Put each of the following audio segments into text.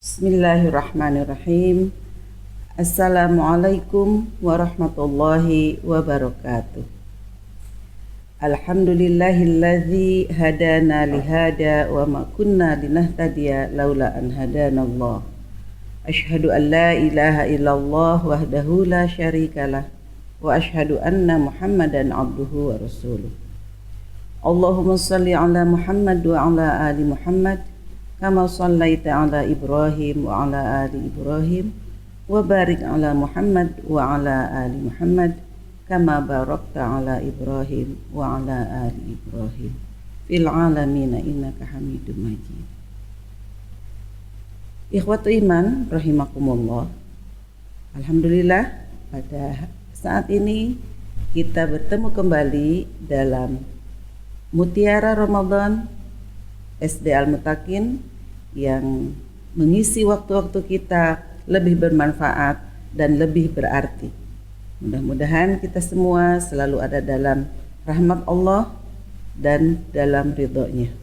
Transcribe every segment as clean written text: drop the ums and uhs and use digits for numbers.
Bismillahirrahmanirrahim. Assalamualaikum warahmatullahi wabarakatuh. Alhamdulillahilladzi hadana lihada wa ma kunna linahtadiya laula an hadanallah. Asyhadu an la ilaha illallah wahdahu la syarikalah wa asyhadu anna Muhammadan abduhu wa rasuluh. Allahumma shalli ala Muhammad wa ala ali Muhammad kama shallaita ala Ibrahim wa ala ali Ibrahim wa barik ala Muhammad wa ala ali Muhammad kama barakta ala Ibrahim wa ala ali Ibrahim fil alamin innaka Hamidum Majid. Ikhwatu iman rahimakumullah. Alhamdulillah pada saat ini kita bertemu kembali dalam Mutiara Ramadan SD Al-Mutakin yang mengisi waktu-waktu kita lebih bermanfaat dan lebih berarti. Mudah-mudahan kita semua selalu ada dalam rahmat Allah dan dalam ridhonya.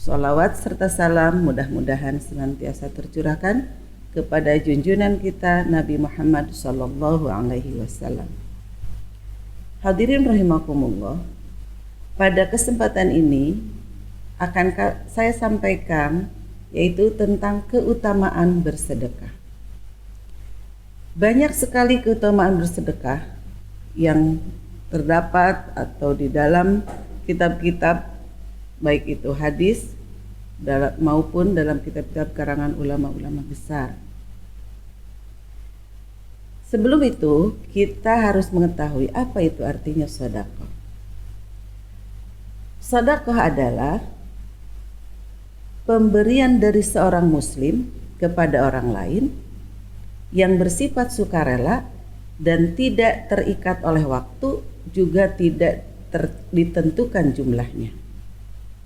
Sholawat serta salam mudah-mudahan senantiasa tercurahkan kepada junjungan kita Nabi Muhammad sallallahu alaihi wasallam. Hadirin rahimakumullah, pada kesempatan ini akan saya sampaikan yaitu tentang keutamaan bersedekah. Banyak sekali keutamaan bersedekah yang terdapat atau di dalam kitab-kitab, baik itu hadis maupun dalam kitab-kitab karangan ulama-ulama besar. Sebelum itu kita harus mengetahui apa itu artinya sedekah. Sedekah adalah pemberian dari seorang muslim kepada orang lain yang bersifat sukarela dan tidak terikat oleh waktu, juga tidak ditentukan jumlahnya.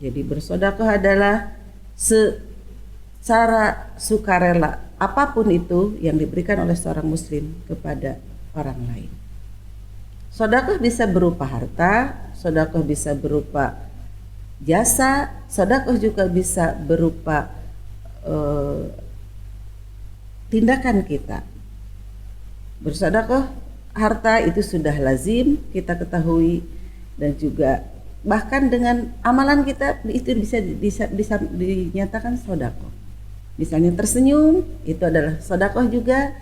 Jadi bersedekah adalah secara sukarela, apapun itu yang diberikan oleh seorang muslim kepada orang lain. Sedekah bisa berupa harta, sedekah bisa berupa jasa, sedekah juga bisa berupa tindakan kita. Bersedekah harta itu sudah lazim kita ketahui, dan juga bahkan dengan amalan kita itu bisa dinyatakan sedekah. Misalnya tersenyum itu adalah sedekah juga,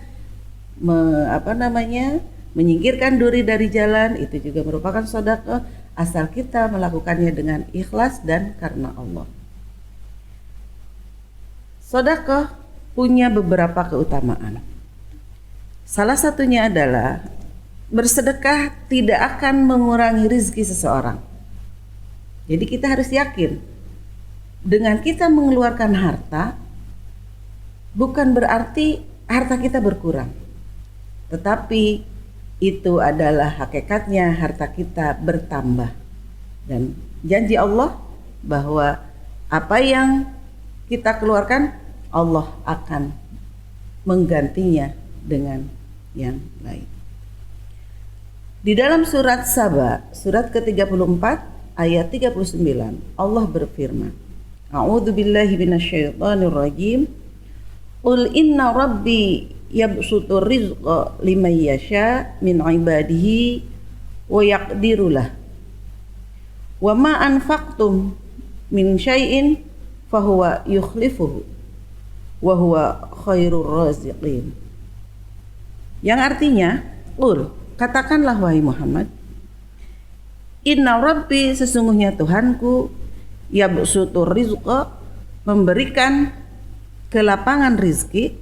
menyingkirkan duri dari jalan itu juga merupakan sedekah, asal kita melakukannya dengan ikhlas dan karena Allah. Sedekah punya beberapa keutamaan. Salah satunya adalah bersedekah tidak akan mengurangi rezeki seseorang. Jadi kita harus yakin dengan kita mengeluarkan harta bukan berarti harta kita berkurang, tetapi itu adalah hakikatnya harta kita bertambah. Dan janji Allah bahwa apa yang kita keluarkan Allah akan menggantinya dengan yang lain. Di dalam surat Saba, surat ke-34 ayat 39, Allah berfirman, A'udzu billahi minasyaitonir rajim. Qul inna rabbi yabsutur rizqa liman yasha min ibadihi wa yaqdirulah. Wa ma anfaqtum min syai'in fahuwa yukhlifuhu wa huwa khairur raziqin. Yang artinya, qul, katakanlah wahai Muhammad, inna rabbi, sesungguhnya Tuhanku, yabsutur rizqa, memberikan kelapangan rizki,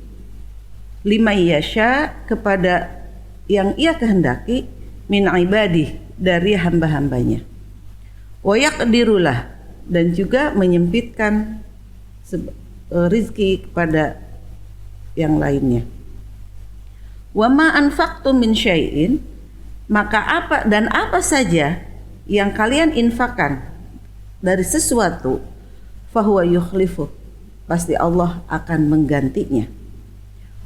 lima yasha, kepada yang ia kehendaki, min ibadih, dari hamba-hambanya, wa yaqdirulah, dan juga menyempitkan rizki kepada yang lainnya. Wa ma anfaqtum min syai'in, maka apa dan apa saja yang kalian infakkan dari sesuatu, fahuwa yukhlifuh, pasti Allah akan menggantinya.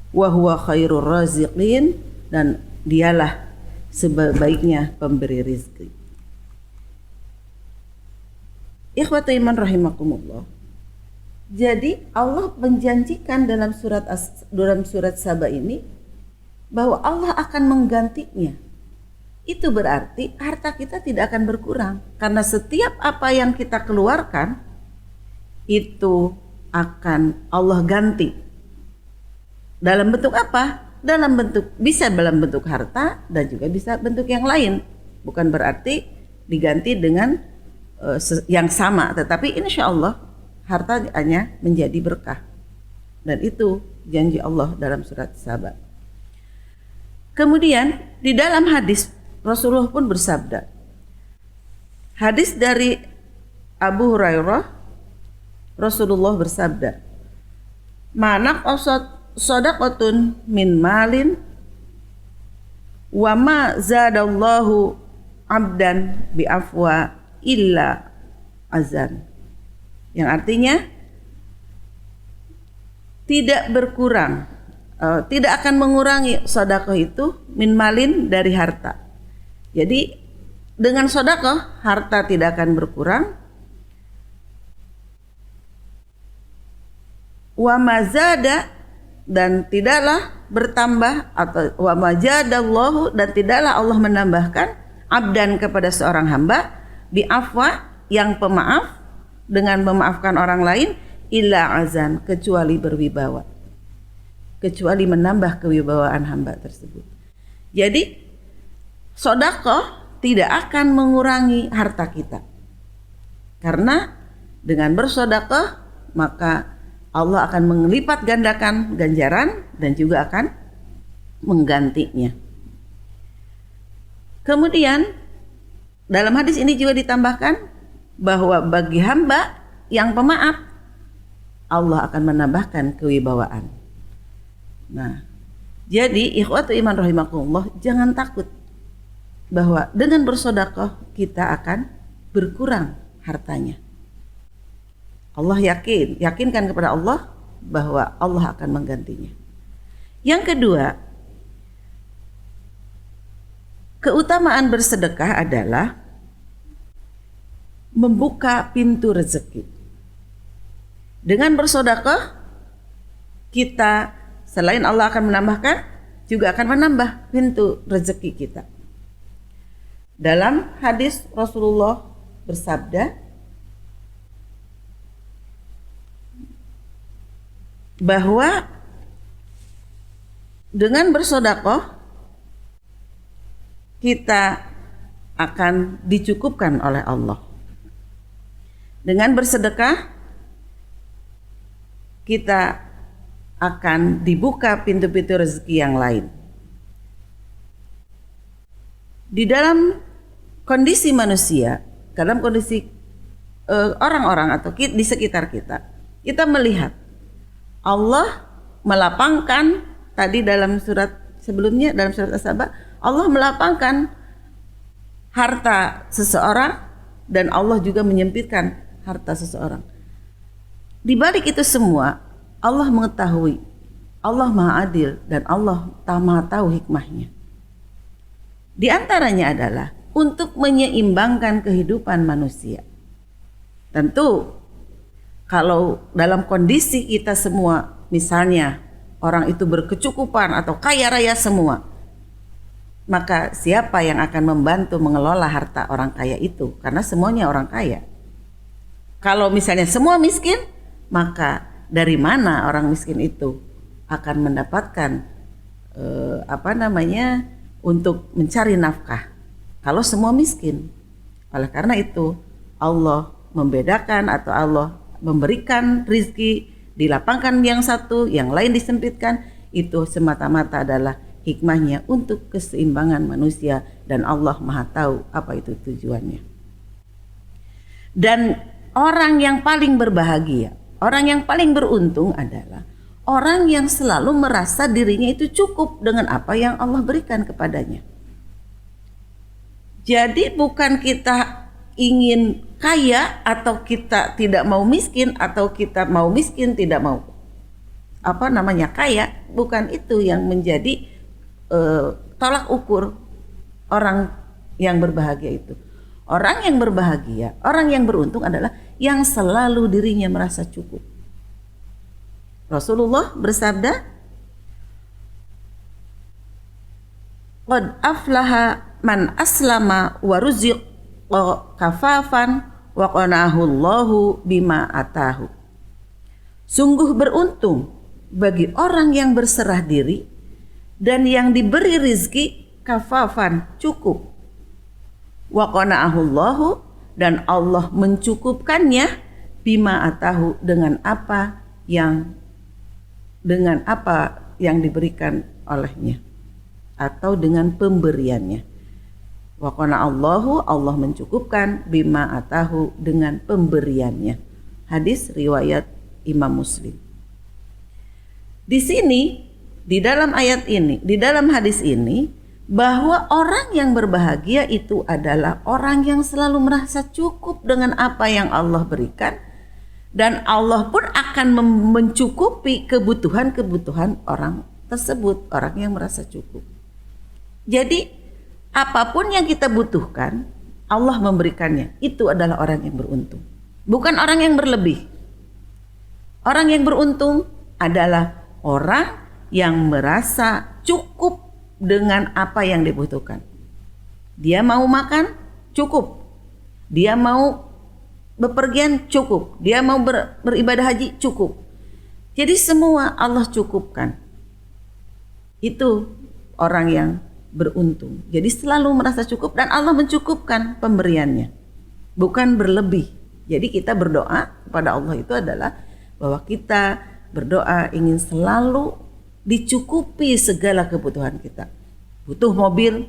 Wa huwa khairur raziqin, dan dialah sebaiknya pemberi rezeki. Ikhwatu iman rahimakumullah. Jadi Allah menjanjikan dalam surat Saba ini bahwa Allah akan menggantinya. Itu berarti harta kita tidak akan berkurang, karena setiap apa yang kita keluarkan itu akan Allah ganti. Dalam bentuk apa? Bisa dalam bentuk harta dan juga bisa bentuk yang lain. Bukan berarti diganti dengan yang sama, tetapi insya Allah hartanya menjadi berkah. Dan itu janji Allah dalam surat Saba. Kemudian di dalam hadis Rasulullah pun bersabda. Hadis dari Abu Hurairah, Rasulullah bersabda, "Manak osot shadaqatun min malin wa ma zadallahu abdan bi afwa illa azan." Yang artinya tidak berkurang, tidak akan mengurangi sedekah itu min malin dari harta. Jadi dengan sedekah harta tidak akan berkurang. Wa mazada, dan tidaklah bertambah, atau wa majadallahu, dan tidaklah Allah menambahkan abdan kepada seorang hamba bi afwa, yang pemaaf, dengan memaafkan orang lain, illa azan, kecuali berwibawa, kecuali menambah kewibawaan hamba tersebut. Jadi sedekah tidak akan mengurangi harta kita, karena dengan bersedekah maka Allah akan melipat gandakan ganjaran dan juga akan menggantinya. Kemudian dalam hadis ini juga ditambahkan bahwa bagi hamba yang pemaaf, Allah akan menambahkan kewibawaan. Nah, jadi ikhwatu iman rahimakumullah, jangan takut bahwa dengan bersedekah kita akan berkurang hartanya. Allah yakinkan kepada Allah bahwa Allah akan menggantinya. Yang kedua, keutamaan bersedekah adalah membuka pintu rezeki. Dengan bersedekah kita, selain Allah akan menambahkan, juga akan menambah pintu rezeki kita. Dalam hadis Rasulullah bersabda bahwa dengan bersedekah kita akan dicukupkan oleh Allah. Dengan bersedekah kita akan dibuka pintu-pintu rezeki yang lain. Di dalam kondisi manusia, dalam kondisi orang-orang atau di sekitar kita, kita melihat Allah melapangkan, tadi dalam surat sebelumnya, dalam surat As-Saba, Allah melapangkan harta seseorang dan Allah juga menyempitkan harta seseorang. Di balik itu semua, Allah mengetahui, Allah Maha Adil dan Allah Maha tahu hikmahnya. Di antaranya adalah untuk menyeimbangkan kehidupan manusia. Tentu kalau dalam kondisi kita semua, misalnya orang itu berkecukupan atau kaya raya semua, maka siapa yang akan membantu mengelola harta orang kaya itu? Karena semuanya orang kaya. Kalau misalnya semua miskin, maka dari mana orang miskin itu akan mendapatkan untuk mencari nafkah? Kalau semua miskin. Oleh karena itu Allah membedakan atau Allah memberikan rizki, dilapangkan yang satu, yang lain disempitkan. Itu semata-mata adalah hikmahnya untuk keseimbangan manusia, dan Allah Maha tahu apa itu tujuannya. Dan orang yang paling berbahagia, orang yang paling beruntung adalah orang yang selalu merasa dirinya itu cukup dengan apa yang Allah berikan kepadanya. Jadi bukan kita ingin kaya atau kita tidak mau miskin, atau kita mau miskin tidak mau kaya, bukan itu yang menjadi tolak ukur orang yang berbahagia itu. Orang yang berbahagia, orang yang beruntung adalah yang selalu dirinya merasa cukup. Rasulullah bersabda, qad aflaha man aslama wa ruziqa kafafan wa qanahu Allahu bima atahu. Sungguh beruntung bagi orang yang berserah diri dan yang diberi rizki kafafan, cukup. Wa qana'ahu Allahu, dan Allah mencukupkannya bima atahu, dengan apa yang diberikan olehnya atau dengan pemberiannya. Wa qana'allahu, Allah mencukupkan bima atahu, dengan pemberiannya. Hadis riwayat Imam Muslim. Di sini, di dalam ayat ini, di dalam hadis ini, bahwa orang yang berbahagia itu adalah orang yang selalu merasa cukup dengan apa yang Allah berikan, dan Allah pun akan mencukupi kebutuhan-kebutuhan orang tersebut, orang yang merasa cukup. Jadi apapun yang kita butuhkan, Allah memberikannya. Itu adalah orang yang beruntung, bukan orang yang berlebih. Orang yang beruntung adalah orang yang merasa cukup dengan apa yang dibutuhkan. Dia mau makan, cukup. Dia mau bepergian, cukup. Dia mau beribadah haji, cukup. Jadi semua Allah cukupkan. Itu orang yang beruntung. Jadi selalu merasa cukup, dan Allah mencukupkan pemberiannya, bukan berlebih. Jadi kita berdoa kepada Allah itu adalah bahwa kita berdoa ingin selalu dicukupi segala kebutuhan kita. Butuh mobil,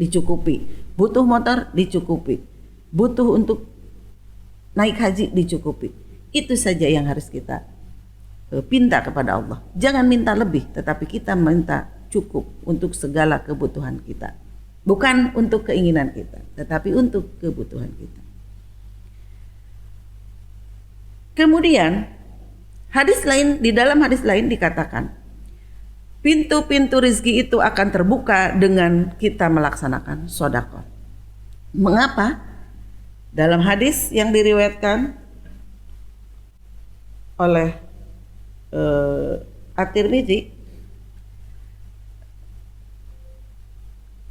dicukupi. Butuh motor, dicukupi. Butuh untuk naik haji, dicukupi. Itu saja yang harus kita pinta kepada Allah. Jangan minta lebih, tetapi kita minta cukup untuk segala kebutuhan kita. Bukan untuk keinginan kita, tetapi untuk kebutuhan kita. Kemudian di dalam hadis lain dikatakan, pintu-pintu rizki itu akan terbuka dengan kita melaksanakan sedekah. Mengapa? Dalam hadis yang diriwayatkan oleh At-Tirmidzi,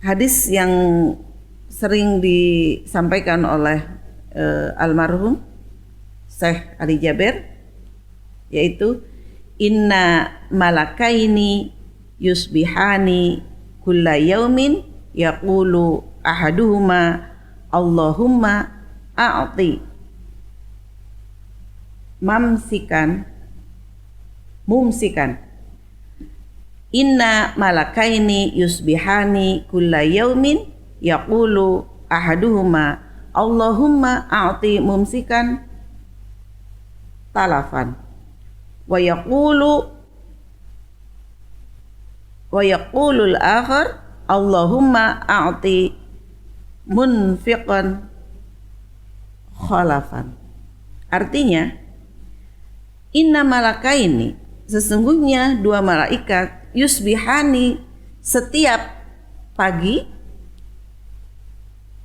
hadis yang sering disampaikan oleh almarhum Syekh Ali Jaber, yaitu inna malakaini yusbihani kulla yaumin yaqulu ahaduhuma Allahumma a'ti mumsikan. Inna malakaini yusbihani kulla yaumin yaqulu ahaduhuma Allahumma a'ti mumsikan talafan wa yaqulul akhar Allahumma a'ti munfiqan khalafan. Artinya, inna malakaini, sesungguhnya dua malaikat, yusbihani, setiap pagi,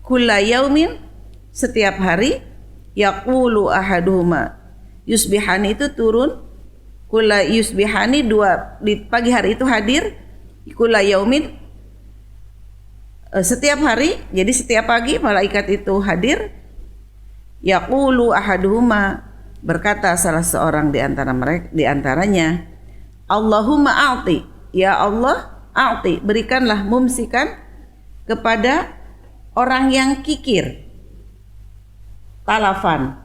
kulla yaumin, setiap hari, yaqulu ahaduhuma, yusbihani itu turun, kulla yusbihani, dua di pagi hari itu hadir, kulla yaumin, setiap hari, jadi setiap pagi malaikat itu hadir. Yaqulu ahaduhuma, berkata salah seorang di antaranya, Allahumma a'ti, ya Allah, a'ti, berikanlah, mumsikan, kepada orang yang kikir, talafan,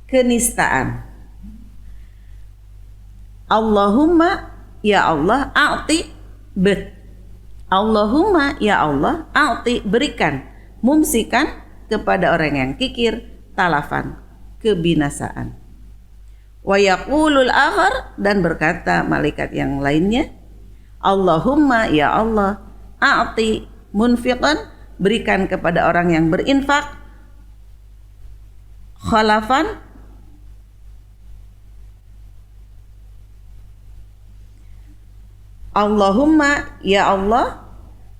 kenistaan. Allahumma, ya Allah, a'ti, Allahumma, ya Allah, a'ti, berikan, mumsikan, kepada orang yang kikir, talafan, kebinasaan. Wa yaqulul akhar, dan berkata malaikat yang lainnya, Allahumma, ya Allah, a'ti munfiqan, berikan kepada orang yang berinfak, khalafan, Allahumma, ya Allah,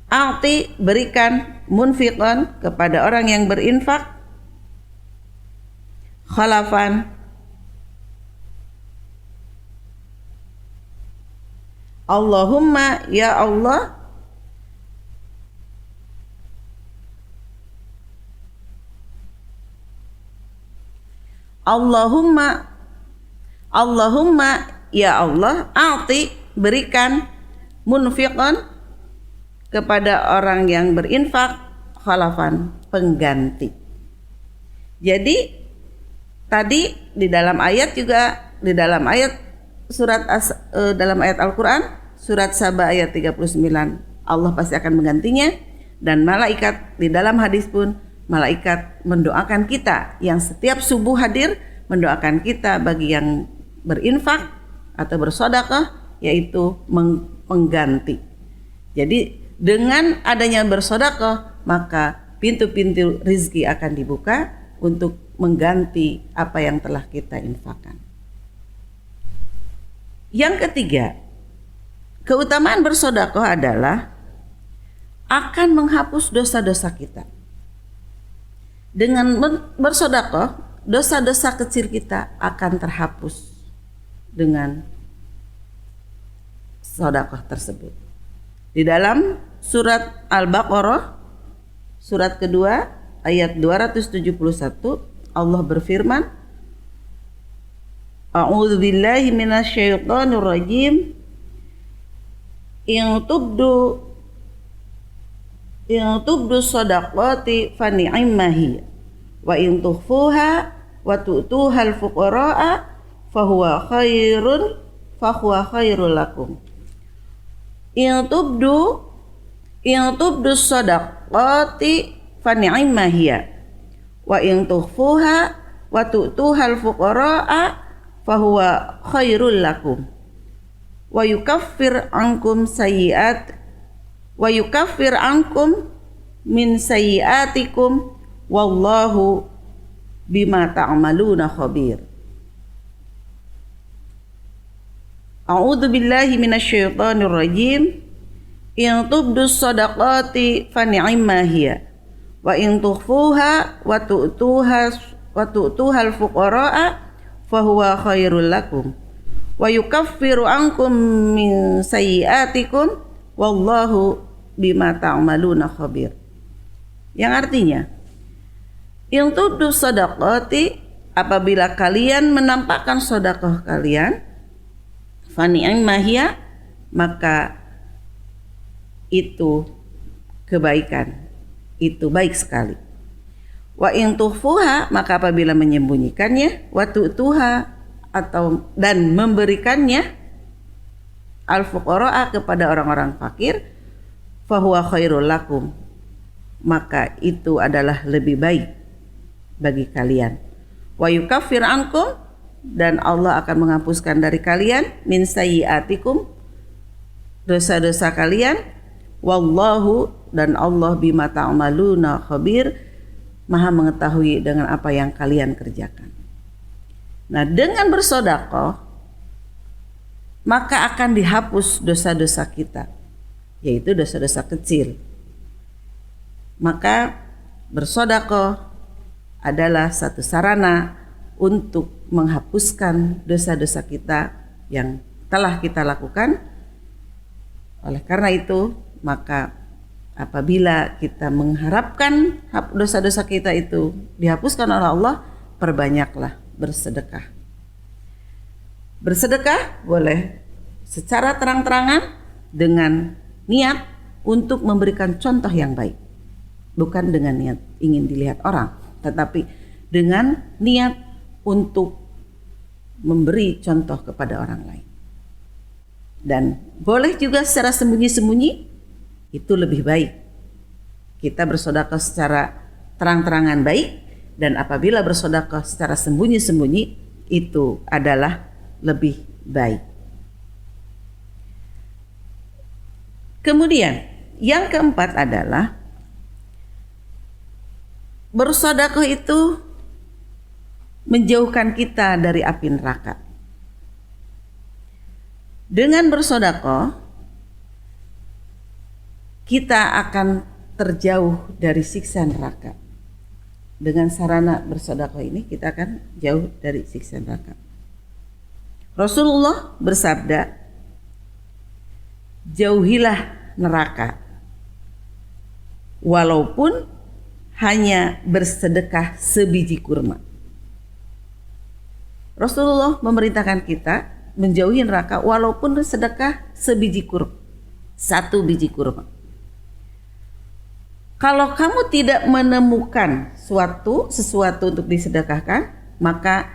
a'ti, berikan, munfiqan, kepada orang yang berinfak, khalafan. Allahumma ya Allah, Allahumma ya Allah, a'ti, berikan, munfiqan, kepada orang yang berinfak, khalafan, pengganti. Jadi tadi di dalam ayat dalam ayat Al-Qur'an surat Saba ayat 39, Allah pasti akan menggantinya, dan malaikat di dalam hadis pun malaikat mendoakan kita yang setiap subuh hadir, mendoakan kita bagi yang berinfak atau bersedekah, yaitu pengganti. Jadi dengan adanya bersedekah, maka pintu-pintu rizki akan dibuka untuk mengganti apa yang telah kita infakkan. Yang ketiga, keutamaan bersedekah adalah akan menghapus dosa-dosa kita. Dengan bersedekah, dosa-dosa kecil kita akan terhapus dengan sedekah tersebut. Di dalam surat Al-Baqarah surat kedua ayat 271, Allah berfirman, A'udzu billahi minasyaitonir rajim. In tubdu shadaqati fa ni'mahi wa in tukhfuha wa tu'tuhal fuqara'a fa huwa khairul lakum. In tubdu shadaqati fa ni'mahi wa in tukhfuha wa tu'tuhal fuqara'a fa huwa khairul lakum wa yukaffir ankum min sayyiatikum wallahu bima ta'maluna khabir. A'udzu billahi minasyaitonir rajim. In tubdus shadaqati fa ni'ma hiya wa in tukhfuha wa tu'tuhal fuqara'a fa huwa khairul lakum wa yukaffiru ankum min sayyiatikum wallahu bima ta'maluna khabir. Yang artinya, in tubdus shadaqati, apabila kalian menampakkan sedekah kalian, fa ni'ma hiya, maka itu kebaikan, itu baik sekali. Wa in tukhfuha, maka apabila menyembunyikannya, wa tu'tuha, atau dan memberikannya, al fuqara'a, kepada orang-orang fakir, fa huwa khairul lakum, maka itu adalah lebih baik bagi kalian. Wa yukaffir ankum, dan Allah akan menghapuskan dari kalian, min sayyiatikum, dosa-dosa kalian, wallahu, dan Allah bima ta'maluna khabir, maha mengetahui dengan apa yang kalian kerjakan. Nah, dengan bersedekah maka akan dihapus dosa-dosa kita, yaitu dosa-dosa kecil. Maka bersedekah adalah satu sarana untuk menghapuskan dosa-dosa kita yang telah kita lakukan. Oleh karena itu, maka apabila kita mengharapkan dosa-dosa kita itu dihapuskan oleh Allah, perbanyaklah bersedekah. Bersedekah boleh secara terang-terangan dengan niat untuk memberikan contoh yang baik, bukan dengan niat ingin dilihat orang, tetapi dengan niat untuk memberi contoh kepada orang lain. Dan boleh juga secara sembunyi-sembunyi, itu lebih baik. Kita bersedekah secara terang-terangan baik, dan apabila bersedekah secara sembunyi-sembunyi, itu adalah lebih baik. Kemudian yang keempat adalah bersedekah itu menjauhkan kita dari api neraka. Dengan bersedekah kita akan terjauh dari siksa neraka. Dengan sarana bersedekah ini kita akan jauh dari siksa neraka. Rasulullah bersabda, jauhilah neraka walaupun hanya bersedekah sebiji kurma. Rasulullah memerintahkan kita menjauhi neraka walaupun sedekah sebiji kurma, satu biji kurma. Kalau kamu tidak menemukan sesuatu untuk disedekahkan, maka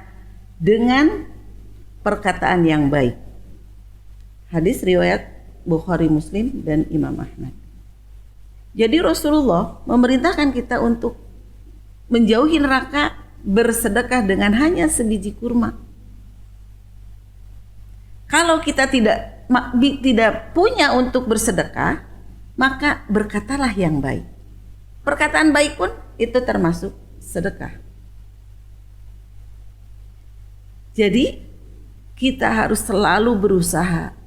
dengan perkataan yang baik. Hadis riwayat Bukhari, Muslim, dan Imam Ahmad. Jadi Rasulullah memerintahkan kita untuk menjauhi neraka bersedekah dengan hanya sebiji kurma. Kalau kita tidak punya untuk bersedekah, maka berkatalah yang baik. Perkataan baik pun itu termasuk sedekah. Jadi kita harus selalu berusaha,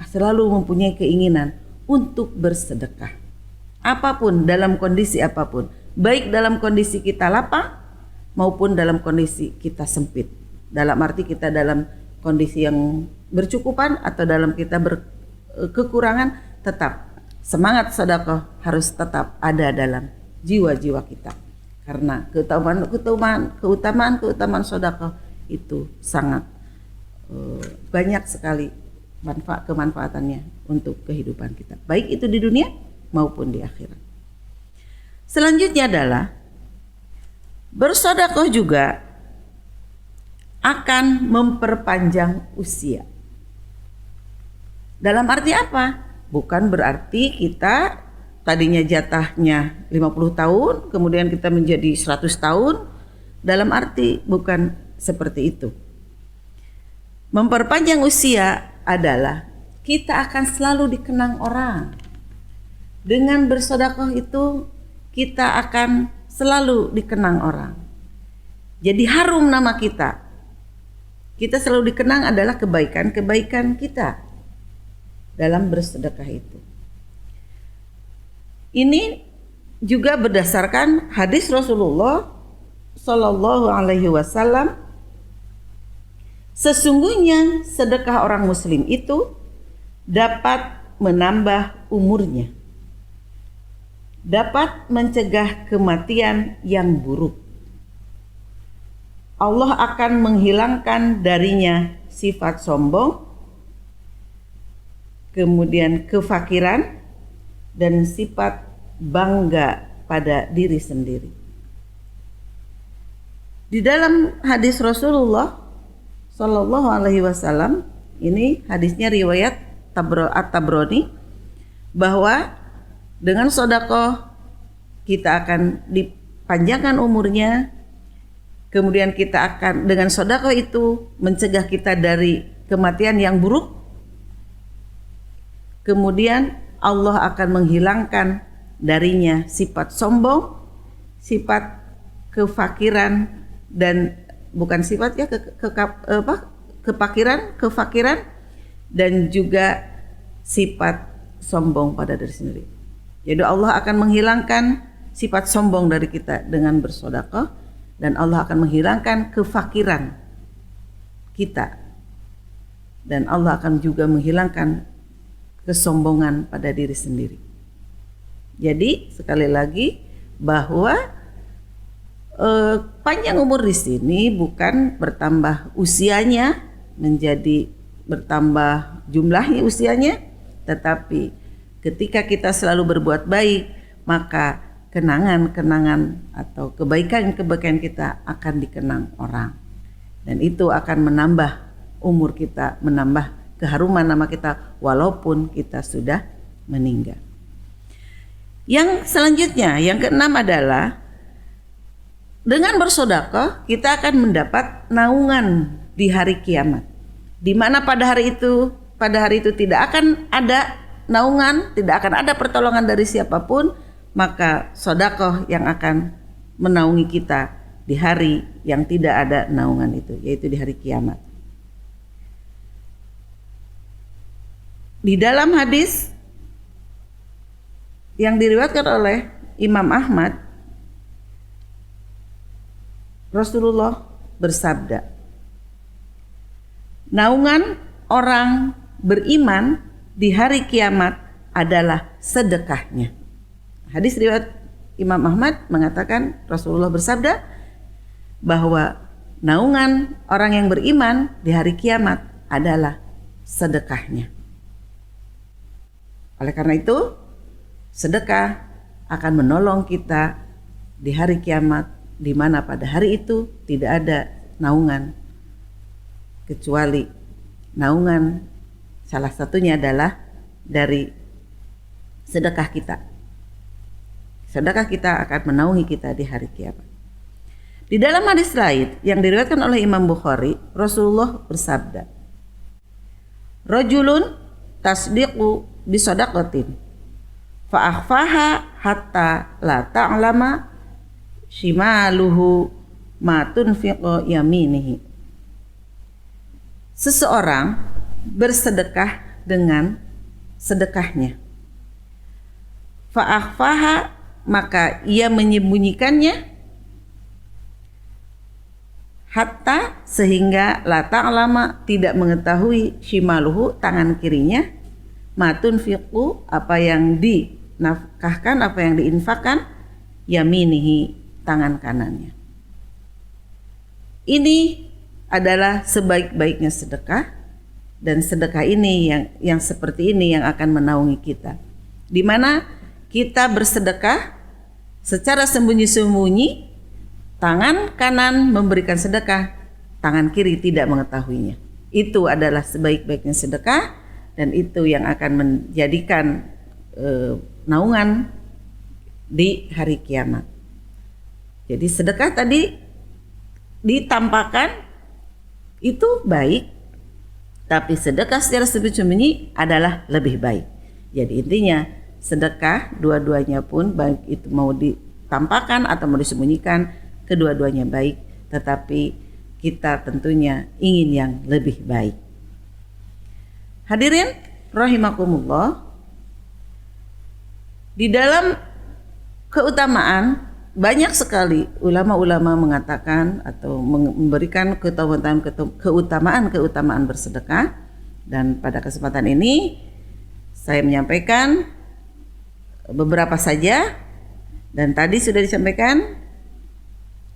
selalu mempunyai keinginan untuk bersedekah. Apapun, dalam kondisi apapun, baik dalam kondisi kita lapang maupun dalam kondisi kita sempit. Dalam arti kita dalam kondisi yang bercukupan atau dalam kita berkekurangan, tetap semangat sedekah harus tetap ada dalam jiwa-jiwa kita. Karena keutamaan sedekah itu sangat banyak sekali kemanfaatannya untuk kehidupan kita, baik itu di dunia maupun di akhirat. Selanjutnya adalah bersedekah juga akan memperpanjang usia. Dalam arti apa? Bukan berarti kita tadinya jatahnya 50 tahun, kemudian kita menjadi 100 tahun. Dalam arti bukan seperti itu. Memperpanjang usia adalah kita akan selalu dikenang orang. Dengan bersedekah itu kita akan selalu dikenang orang. Jadi harum nama kita. Kita selalu dikenang adalah kebaikan-kebaikan kita dalam bersedekah itu. Ini juga berdasarkan hadis Rasulullah Shallallahu Alaihi Wasallam. Sesungguhnya sedekah orang Muslim itu dapat menambah umurnya, dapat mencegah kematian yang buruk. Allah akan menghilangkan darinya sifat sombong, kemudian kefakiran, dan sifat bangga pada diri sendiri. Di dalam hadis Rasulullah Sallallahu Alaihi Wasallam, ini hadisnya riwayat At-Tabrani, bahwa dengan sedekah kita akan dipanjangkan umurnya, kemudian kita akan dengan sedekah itu mencegah kita dari kematian yang buruk. Kemudian Allah akan menghilangkan darinya sifat sombong, sifat kefakiran, dan bukan sifat ya kefakiran, dan juga sifat sombong pada diri sendiri. Jadi Allah akan menghilangkan sifat sombong dari kita dengan bersedekah, dan Allah akan menghilangkan kefakiran kita, dan Allah akan juga menghilangkan kesombongan pada diri sendiri. Jadi sekali lagi bahwa panjang umur di sini bukan bertambah usianya, menjadi bertambah jumlahnya usianya, tetapi ketika kita selalu berbuat baik, maka kenangan-kenangan atau kebaikan-kebaikan kita akan dikenang orang, dan itu akan menambah umur kita, menambah keharuman nama kita walaupun kita sudah meninggal. Yang selanjutnya, yang keenam adalah dengan bersedekah kita akan mendapat naungan di hari kiamat, di mana pada hari itu tidak akan ada naungan, tidak akan ada pertolongan dari siapapun, maka sedekah yang akan menaungi kita di hari yang tidak ada naungan itu, yaitu di hari kiamat. Di dalam hadis yang diriwayatkan oleh Imam Ahmad, Rasulullah bersabda, naungan orang beriman di hari kiamat adalah sedekahnya. Hadis riwayat Imam Ahmad mengatakan Rasulullah bersabda bahwa naungan orang yang beriman di hari kiamat adalah sedekahnya. Oleh karena itu, sedekah akan menolong kita di hari kiamat, di mana pada hari itu tidak ada naungan kecuali naungan salah satunya adalah dari sedekah kita. Sedekah kita akan menaungi kita di hari kiamat. Di dalam hadis lain yang diriwayatkan oleh Imam Bukhari, Rasulullah bersabda, rajulun tasdiqu bisadaqatin fa akhfaha hatta la ta'lama shimaluhu ma tunfiqu yaminihi. Seseorang bersedekah dengan sedekahnya. Fa akhfaha, maka ia menyembunyikannya, hatta sehingga la ta'lama tidak mengetahui shimaluhu tangan kirinya, matun fiqu apa yang dinafkahkan, apa yang diinfakkan, yaminihi tangan kanannya. Ini adalah sebaik-baiknya sedekah, dan sedekah ini yang seperti ini yang akan menaungi kita, di mana kita bersedekah secara sembunyi-sembunyi. Tangan kanan memberikan sedekah, tangan kiri tidak mengetahuinya. Itu adalah sebaik-baiknya sedekah, dan itu yang akan menjadikan naungan di hari kiamat. Jadi sedekah tadi ditampakkan itu baik, tapi sedekah secara sembunyi adalah lebih baik. Jadi intinya sedekah dua-duanya pun, baik itu mau ditampakkan atau mau disembunyikan, kedua-duanya baik, tetapi kita tentunya ingin yang lebih baik. Hadirin rahimakumullah, di dalam keutamaan banyak sekali ulama-ulama mengatakan atau memberikan keutamaan bersedekah, dan pada kesempatan ini saya menyampaikan beberapa saja. Dan tadi sudah disampaikan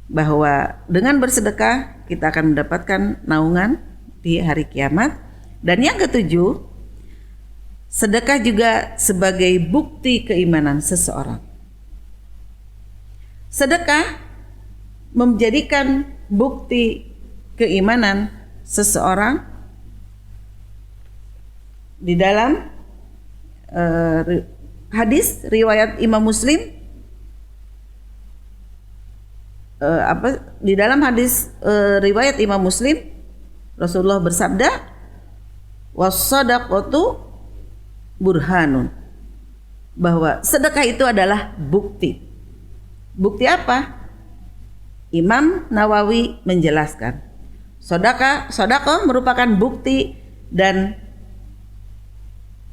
bahwa dengan bersedekah kita akan mendapatkan naungan di hari kiamat. Dan yang ketujuh, sedekah juga sebagai bukti keimanan seseorang. Sedekah menjadikan bukti keimanan seseorang di dalam hadis riwayat Imam Muslim. Di dalam hadis riwayat Imam Muslim, Rasulullah bersabda, was-shadaqatu burhanun, bahwa sedekah itu adalah bukti. Bukti apa? Imam Nawawi menjelaskan, sedekah merupakan bukti, dan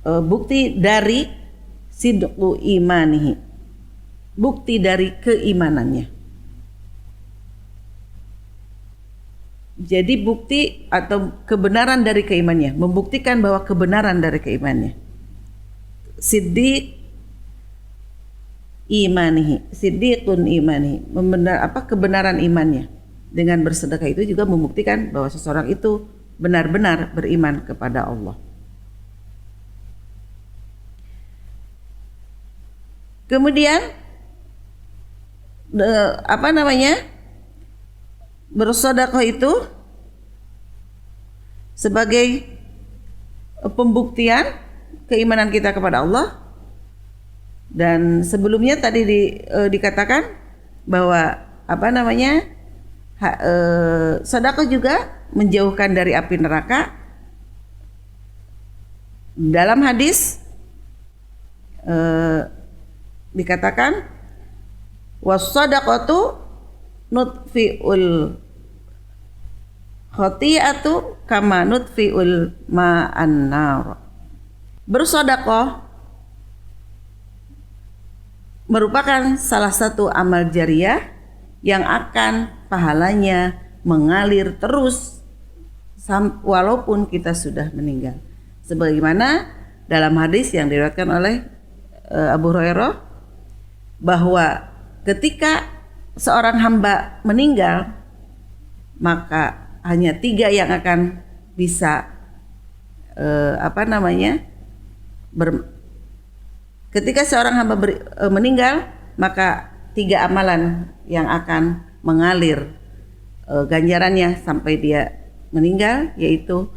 bukti dari sidqu imanihi, bukti dari keimanannya. Jadi bukti atau kebenaran dari keimannya, membuktikan bahwa kebenaran dari keimannya. Siddiq imanihi, siddiqun imanihi, kebenaran imannya. Dengan bersedekah itu juga membuktikan bahwa seseorang itu benar-benar beriman kepada Allah. Kemudian bersedekah itu sebagai pembuktian keimanan kita kepada Allah. Dan sebelumnya tadi dikatakan bahwa sedekah juga menjauhkan dari api neraka. Dalam hadis dikatakan was-shadaqatu nutfi'ul khati'atu kama nutfi'ul ma'an nar. Bersedekah merupakan salah satu amal jariah yang akan pahalanya mengalir terus walaupun kita sudah meninggal. Sebagaimana dalam hadis yang diriwayatkan oleh Abu Hurairah bahwa ketika seorang hamba meninggal, maka hanya 3 yang akan bisa ketika seorang hamba meninggal, maka 3 amalan yang akan mengalir ganjarannya sampai dia meninggal, yaitu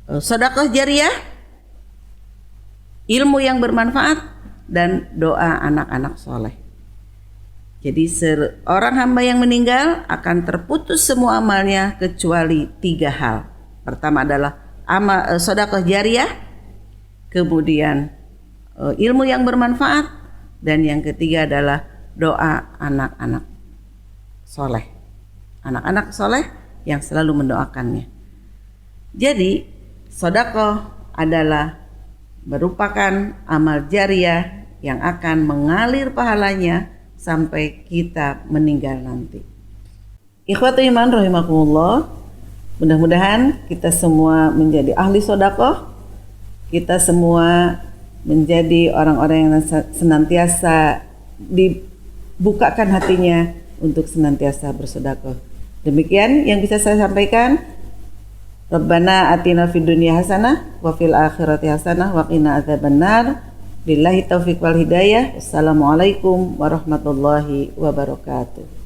sedekah jariyah, ilmu yang bermanfaat, dan doa anak-anak soleh. Jadi seorang hamba yang meninggal akan terputus semua amalnya kecuali 3 hal. Pertama adalah sedekah jariyah, kemudian ilmu yang bermanfaat, dan yang ketiga adalah doa anak-anak soleh. Anak-anak soleh yang selalu mendoakannya. Jadi sedekah adalah merupakan amal jariyah yang akan mengalir pahalanya sampai kita meninggal nanti. Ikhwatu iman rahimakumullah, mudah-mudahan kita semua menjadi ahli sedekah, kita semua menjadi orang-orang yang senantiasa dibukakan hatinya untuk senantiasa bersedekah. Demikian yang bisa saya sampaikan. Rabbana atina fid dunya hasanah wa fil akhirati hasanah wa qina adzabannar. Billahi taufiq wal hidayah. Wassalamualaikum warahmatullahi wabarakatuh.